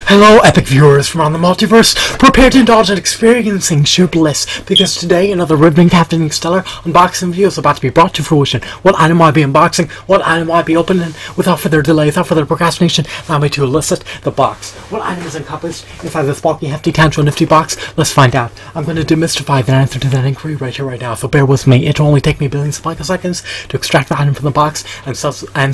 Hello, epic viewers from around the multiverse. Prepare to indulge in experiencing sheer bliss, because today another riveting, captivating, stellar unboxing video is about to be brought to fruition. What item will I be unboxing? What item will I be opening? Without further delay, without further procrastination, allow me to elicit the box. What item is encompassed inside this bulky, hefty, tangible, nifty box? Let's find out. I'm going to demystify the answer to that inquiry right here, right now, so bear with me. It'll only take me billions of picoseconds to extract the item from the box and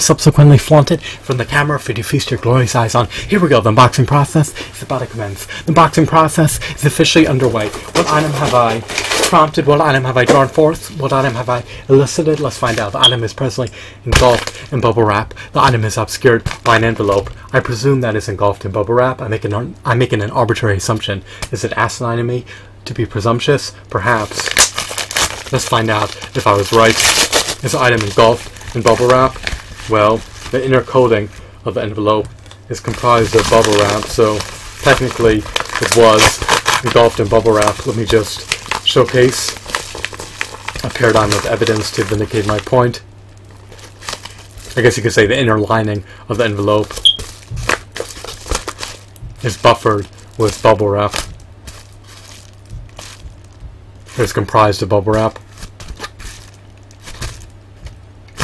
subsequently flaunt it from the camera for you to feast your glorious eyes on. Here we go, the unboxing process is about to commence. The unboxing process is officially underway. What item have I prompted? What item have I drawn forth? What item have I elicited? Let's find out. The item is presently engulfed in bubble wrap. The item is obscured by an envelope. I presume that is engulfed in bubble wrap. I'm making an arbitrary assumption. Is it asinine of me to be presumptuous? Perhaps. Let's find out if I was right. Is the item engulfed in bubble wrap? Well, the inner coating of the envelope is comprised of bubble wrap, so technically it was engulfed in bubble wrap. Let me just showcase a paradigm of evidence to vindicate my point. I guess you could say the inner lining of the envelope is buffered with bubble wrap. It's comprised of bubble wrap.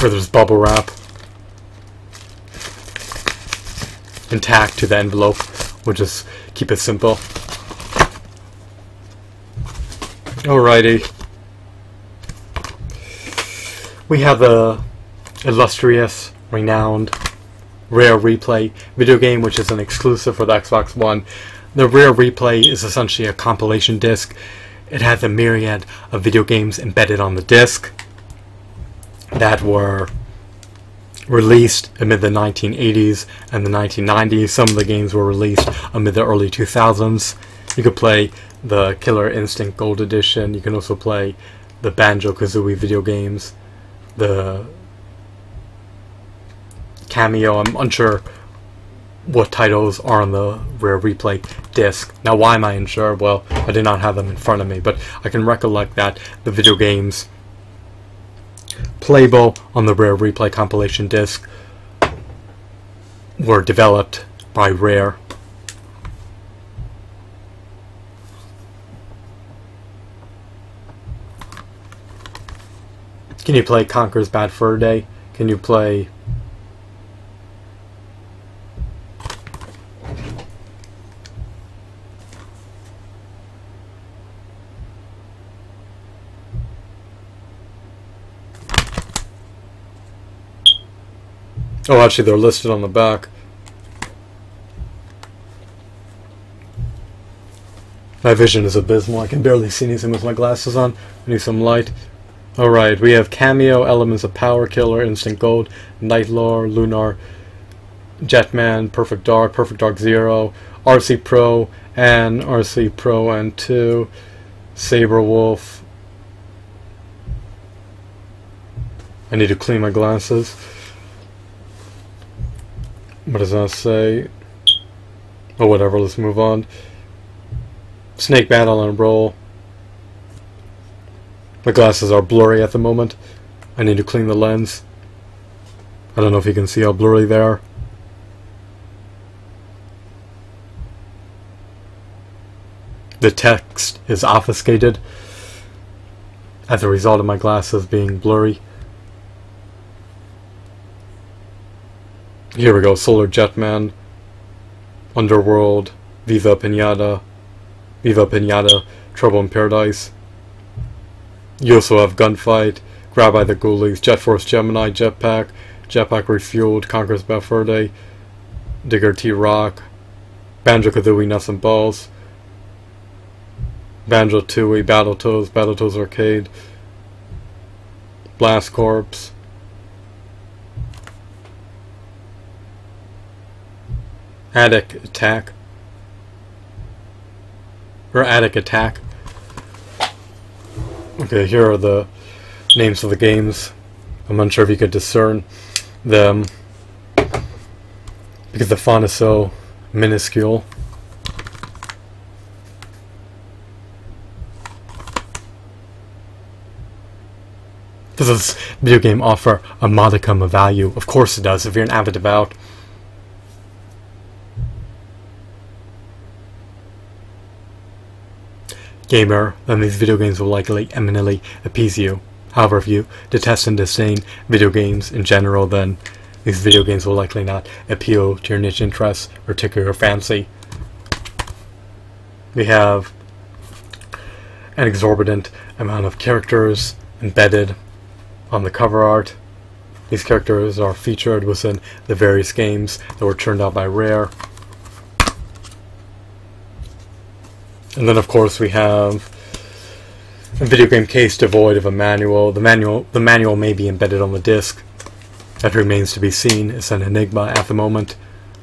Where there's bubble wrap intact to the envelope. We'll just keep it simple. Alrighty. We have the illustrious, renowned, Rare Replay video game, which is an exclusive for the Xbox One. The Rare Replay is essentially a compilation disc. It has a myriad of video games embedded on the disc that were released amid the 1980s and the 1990s. Some of the games were released amid the early 2000s. You could play the Killer Instinct Gold Edition. You can also play the Banjo-Kazooie video games, the Cameo. I'm unsure what titles are on the Rare Replay disc. Now, why am I unsure? Well, I did not have them in front of me, but I can recollect that the video games playable on the Rare Replay compilation disc were developed by Rare. Can you play Conker's Bad Fur Day? Can you play Oh, actually, they're listed on the back. My vision is abysmal. I can barely see anything with my glasses on. I need some light. Alright, we have Cameo, Elements of Power, Killer Instinct Gold, Nightlore, Lunar, Jetman, Perfect Dark Zero, RC Pro, and RC Pro and 2, Saberwolf. I need to clean my glasses. What does that say? Oh, whatever, let's move on. Snake Battle and Roll. My glasses are blurry at the moment. I need to clean the lens. I don't know if you can see how blurry they are. The text is obfuscated as a result of my glasses being blurry. Here we go, Solar Jetman, Underworld, Viva Pinata, Trouble in Paradise. You also have Gunfight, Grab by the Ghoulies, Jet Force Gemini, Jetpack Refueled, Conker's Bad Fur Day, Digger T-Rock, Banjo-Kazooie Nuts and Balls, Banjo-Tooie, Battletoads Arcade, Blast Corps, Attic Attack. Okay, here are the names of the games. I'm unsure if you could discern them because the font is so minuscule. Does this video game offer a modicum of value? Of course it does, if you're an avid devout. gamer, then these video games will likely eminently appease you. However, if you detest and disdain video games in general, then these video games will likely not appeal to your niche interests or tickle your fancy. We have an exorbitant amount of characters embedded on the cover art. These characters are featured within the various games that were turned out by Rare. And then of course we have a video game case devoid of a manual. The manual may be embedded on the disc. That remains to be seen. It's an enigma at the moment.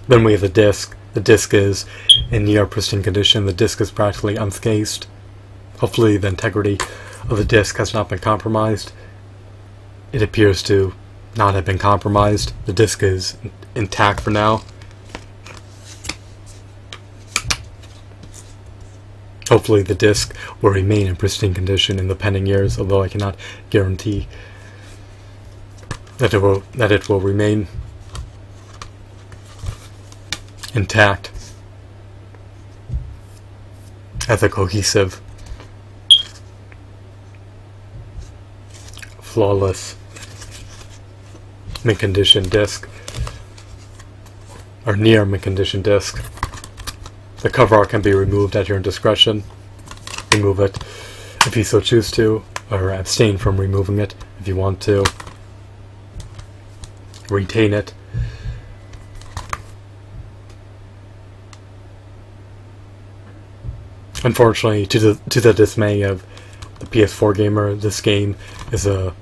Then we have the disc. The disc is in near pristine condition. The disc is practically unscathed. Hopefully the integrity of the disc has not been compromised. It appears to not have been compromised. The disc is intact for now. Hopefully the disc will remain in pristine condition in the pending years, although I cannot guarantee that it will remain intact as a cohesive, flawless, mint-condition disc, or near mint-condition disc. The cover art can be removed at your discretion. Remove it if you so choose to, or abstain from removing it if you want to. Retain it. Unfortunately, to the dismay of the PS4 gamer, this game is a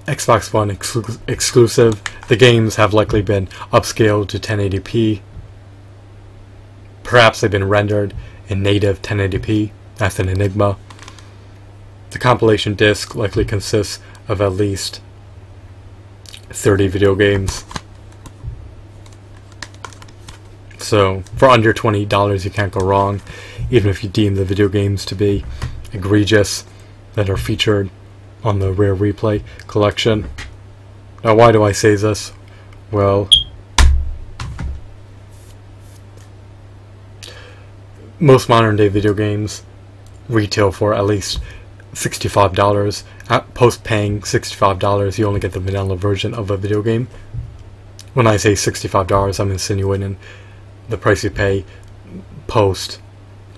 Xbox One exclusive. The games have likely been upscaled to 1080p. Perhaps they've been rendered in native 1080p. That's an enigma. The compilation disc likely consists of at least 30 video games. So for under $20 you can't go wrong, even if you deem the video games to be egregious that are featured on the Rare Replay collection. Now why do I say this? Well, most modern day video games retail for at least $65. Post paying $65 you only get the vanilla version of a video game. When I say $65, I'm insinuating the price you pay post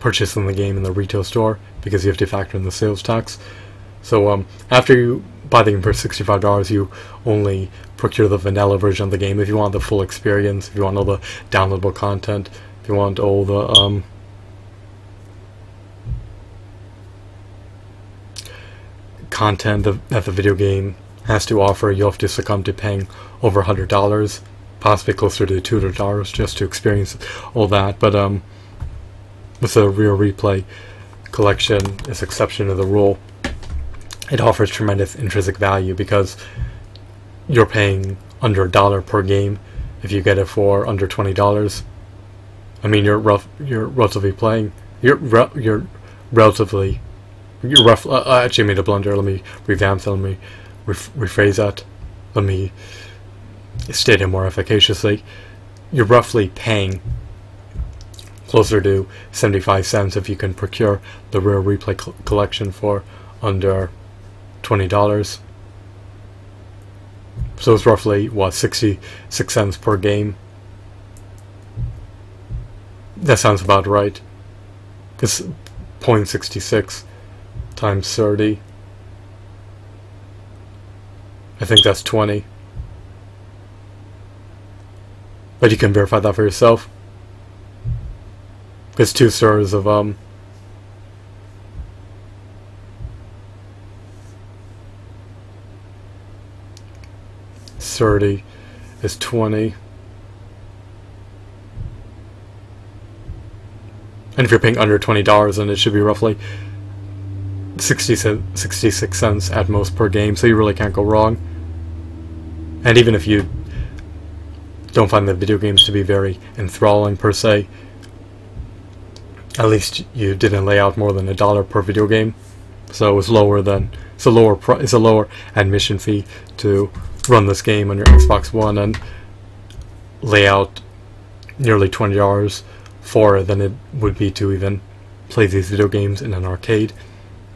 purchasing the game in the retail store, because you have to factor in the sales tax. So after you buy the game for $65, you only procure the vanilla version of the game. If you want the full experience, if you want all the downloadable content, if you want all the content that the video game has to offer, you'll have to succumb to paying over $100, possibly closer to $200 just to experience all that. But with the Rare Replay collection, is exception to the rule. It offers tremendous intrinsic value because you're paying under $1 per game if you get it for under $20. I mean, you're relatively playing. I actually made a blunder. Let me revamp that. Let me rephrase that. Let me state it more efficaciously. You're roughly paying closer to 75 cents if you can procure the Rare Replay collection for under $20. So it's roughly, what, 66 cents per game? That sounds about right. It's 0.66 times 30. I think that's 20. But you can verify that for yourself. It's 2 stars of 30 is 20. And if you're paying under $20, then it should be roughly 66 cents at most per game, so you really can't go wrong. And even if you don't find the video games to be very enthralling per se, at least you didn't lay out more than $1 per video game. So it's a lower admission fee to run this game on your Xbox One and lay out nearly $20 for it than it would be to even play these video games in an arcade.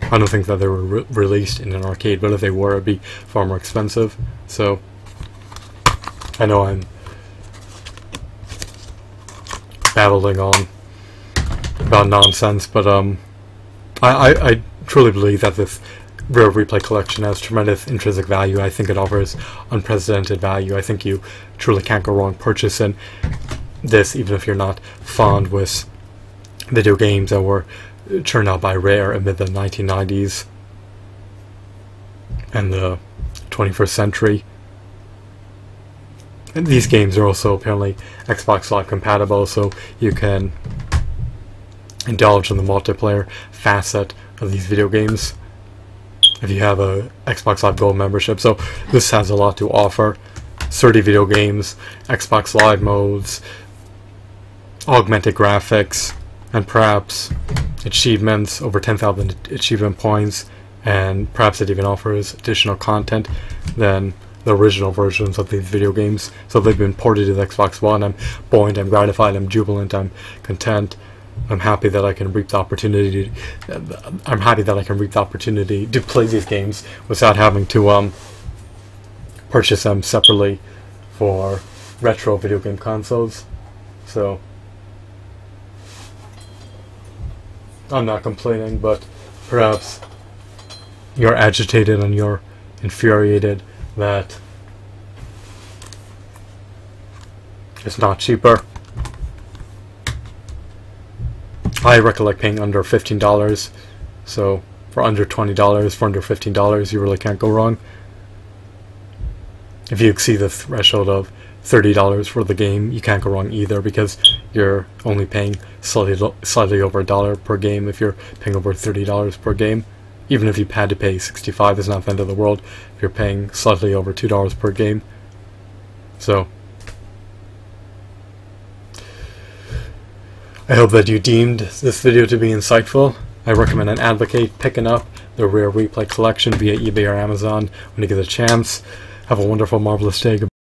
I don't think that they were released in an arcade, but if they were, it'd be far more expensive. So I know I'm babbling on about nonsense, but I truly believe that this Rare Replay collection has tremendous intrinsic value. I think it offers unprecedented value. I think you truly can't go wrong purchasing this, even if you're not fond with video games that were churned out by Rare amid the 1990s and the 21st century. And these games are also apparently Xbox Live compatible, so you can indulge in the multiplayer facet of these video games if you have a Xbox Live Gold membership. So this has a lot to offer. 30 video games, Xbox Live modes, augmented graphics, and perhaps achievements, over 10,000 achievement points, and perhaps it even offers additional content than the original versions of these video games. So they've been ported to the Xbox One. I'm buoyant, I'm gratified, I'm jubilant, I'm content. I'm happy that I can reap the opportunity to play these games without having to purchase them separately for retro video game consoles. So I'm not complaining, but perhaps you're agitated and you're infuriated that it's not cheaper. I recollect paying under $15, so for under $20, for under $15, you really can't go wrong. If you exceed the threshold of $30 for the game, you can't go wrong either, because you're only paying slightly over $1 per game if you're paying over $30 per game. Even if you had to pay $65, it's not the end of the world if you're paying slightly over $2 per game. So I hope that you deemed this video to be insightful. I recommend and advocate picking up the Rare Replay collection via eBay or Amazon when you get a chance. Have a wonderful, marvelous day.